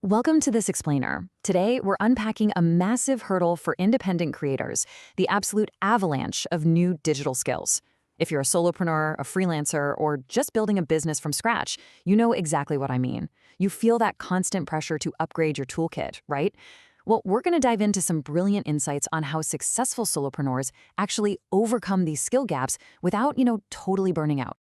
Welcome to This Explainer. Today, we're unpacking a massive hurdle for independent creators, the absolute avalanche of new digital skills. If you're a solopreneur, a freelancer, or just building a business from scratch, you know exactly what I mean. You feel that constant pressure to upgrade your toolkit, right? Well, we're going to dive into some brilliant insights on how successful solopreneurs actually overcome these skill gaps without, totally burning out.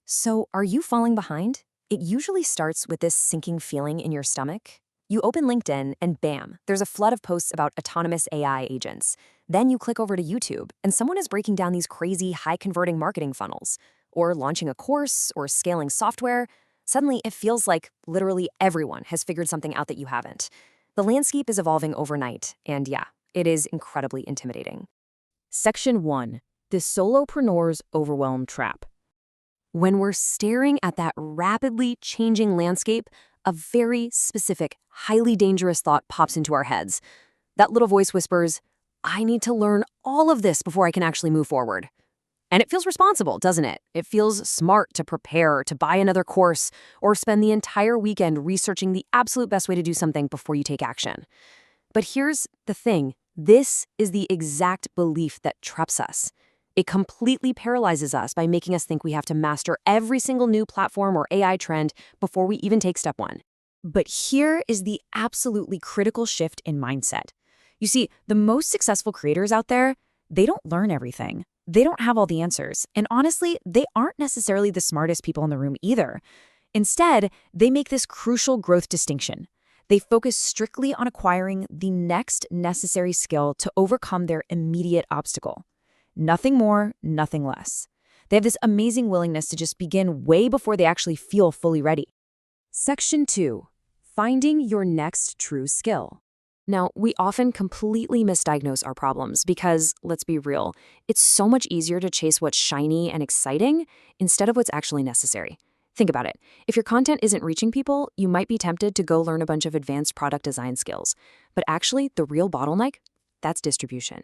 So, are you falling behind? It usually starts with this sinking feeling in your stomach. You open LinkedIn and bam, there's a flood of posts about autonomous AI agents. Then you click over to YouTube and someone is breaking down these crazy high-converting marketing funnels, or launching a course, or scaling software. Suddenly, it feels like literally everyone has figured something out that you haven't. The landscape is evolving overnight, and yeah, it is incredibly intimidating. Section 1. The Solopreneur's Overwhelm Trap. When we're staring at that rapidly changing landscape, a very specific, highly dangerous thought pops into our heads. That little voice whispers, I need to learn all of this before I can actually move forward. And it feels responsible, doesn't it? It feels smart to prepare, to buy another course, or spend the entire weekend researching the absolute best way to do something before you take action. But here's the thing. This is the exact belief that traps us. It completely paralyzes us by making us think we have to master every single new platform or AI trend before we even take step one. But here is the absolutely critical shift in mindset. You see, the most successful creators out there, they don't learn everything. They don't have all the answers. And honestly, they aren't necessarily the smartest people in the room either. Instead, they make this crucial growth distinction. They focus strictly on acquiring the next necessary skill to overcome their immediate obstacle. Nothing more, nothing less. They have this amazing willingness to just begin way before they actually feel fully ready. Section 2. Finding your next true skill. Now, we often completely misdiagnose our problems because, let's be real, it's so much easier to chase what's shiny and exciting instead of what's actually necessary. Think about it. If your content isn't reaching people, you might be tempted to go learn a bunch of advanced product design skills. But actually, the real bottleneck? That's distribution.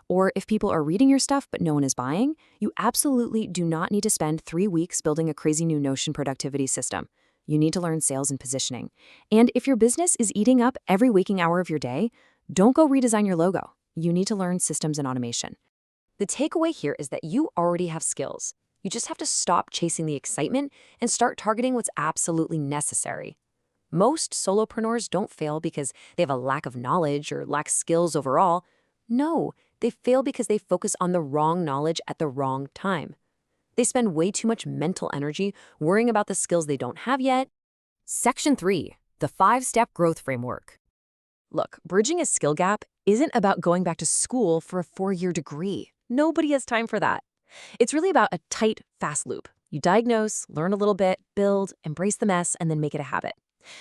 Or if people are reading your stuff but no one is buying, you absolutely do not need to spend 3 weeks building a crazy new Notion productivity system. You need to learn sales and positioning. And if your business is eating up every waking hour of your day, don't go redesign your logo. You need to learn systems and automation. The takeaway here is that you already have skills. You just have to stop chasing the excitement and start targeting what's absolutely necessary. Most solopreneurs don't fail because they have a lack of knowledge or lack skills overall. No, they fail because they focus on the wrong knowledge at the wrong time. They spend way too much mental energy worrying about the skills they don't have yet. Section 3. The 5-step growth framework. Look, bridging a skill gap isn't about going back to school for a 4-year degree. Nobody has time for that. It's really about a tight, fast loop. You diagnose, learn a little bit, build, embrace the mess, and then make it a habit.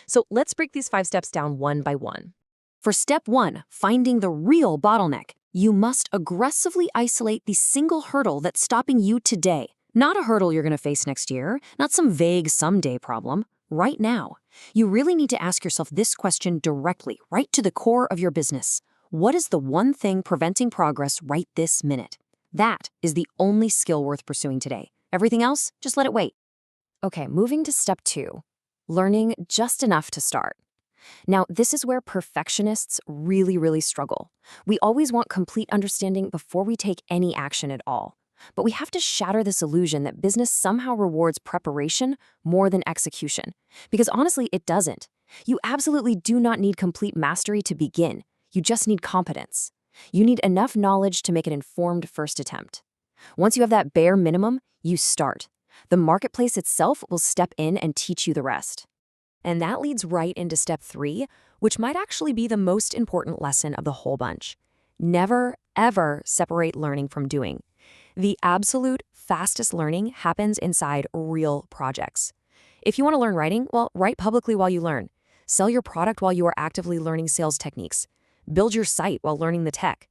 So let's break these 5 steps down one by one. For step 1, finding the real bottleneck, you must aggressively isolate the single hurdle that's stopping you today. Not a hurdle you're going to face next year, not some vague someday problem. Right now, you really need to ask yourself this question directly, right to the core of your business. What is the one thing preventing progress right this minute? That is the only skill worth pursuing today. Everything else, just let it wait. Okay, moving to step 2. Learning just enough to start. Now, this is where perfectionists really struggle. We always want complete understanding before we take any action at all. But we have to shatter this illusion that business somehow rewards preparation more than execution. Because honestly, it doesn't. You absolutely do not need complete mastery to begin. You just need competence. You need enough knowledge to make an informed first attempt. Once you have that bare minimum, you start. The marketplace itself will step in and teach you the rest. And that leads right into step 3, which might actually be the most important lesson of the whole bunch. Never, ever separate learning from doing. The absolute fastest learning happens inside real projects. If you want to learn writing, well, write publicly while you learn. Sell your product while you are actively learning sales techniques. Build your site while learning the tech.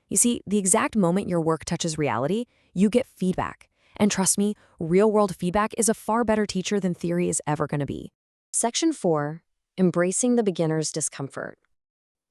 You see, the exact moment your work touches reality, you get feedback. And trust me, real-world feedback is a far better teacher than theory is ever going to be. Section 4. Embracing the beginner's discomfort.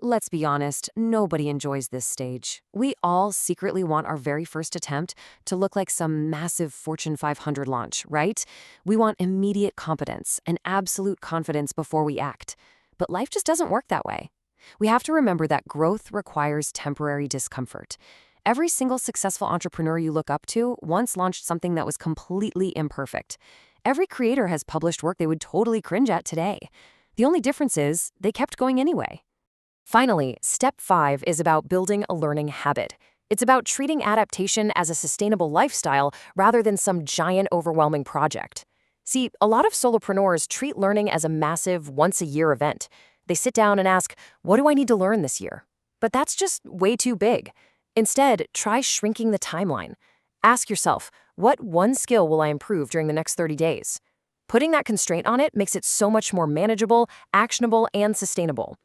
Let's be honest, nobody enjoys this stage. We all secretly want our very first attempt to look like some massive Fortune 500 launch, right? We want immediate competence and absolute confidence before we act. but life just doesn't work that way. We have to remember that growth requires temporary discomfort. Every single successful entrepreneur you look up to once launched something that was completely imperfect. Every creator has published work they would totally cringe at today. The only difference is they kept going anyway. Finally, step 5 is about building a learning habit. It's about treating adaptation as a sustainable lifestyle rather than some giant, overwhelming project. See, a lot of solopreneurs treat learning as a massive, once-a-year event. They sit down and ask, what do I need to learn this year? But that's just way too big. Instead, try shrinking the timeline. Ask yourself, what one skill will I improve during the next 30 days? Putting that constraint on it makes it so much more manageable, actionable, and sustainable.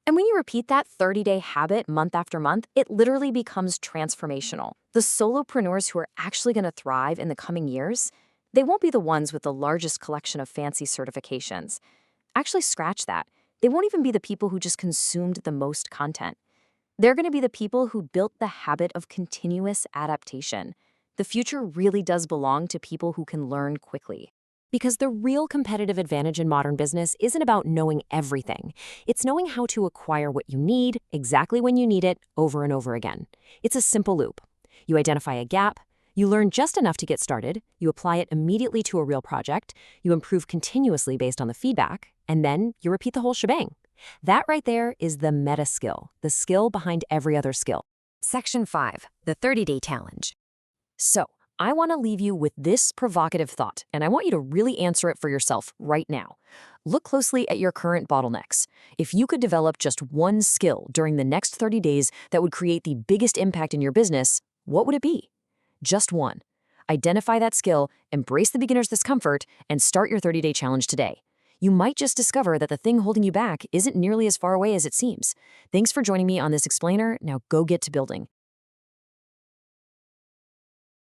And when you repeat that 30-day habit month after month, it literally becomes transformational. The solopreneurs who are actually going to thrive in the coming years, they won't be the ones with the largest collection of fancy certifications. Actually, scratch that. They won't even be the people who just consumed the most content. They're going to be the people who built the habit of continuous adaptation. The future really does belong to people who can learn quickly. Because the real competitive advantage in modern business isn't about knowing everything. It's knowing how to acquire what you need, exactly when you need it, over and over again. It's a simple loop. You identify a gap, you learn just enough to get started, you apply it immediately to a real project, you improve continuously based on the feedback, and then you repeat the whole shebang. That right there is the meta skill, the skill behind every other skill. Section 5, the 30-day challenge. So, I want to leave you with this provocative thought, and I want you to really answer it for yourself right now. Look closely at your current bottlenecks. If you could develop just one skill during the next 30 days that would create the biggest impact in your business, what would it be? Just one. Identify that skill, embrace the beginner's discomfort, and start your 30-day challenge today. You might just discover that the thing holding you back isn't nearly as far away as it seems. Thanks for joining me on this explainer. Now go get to building.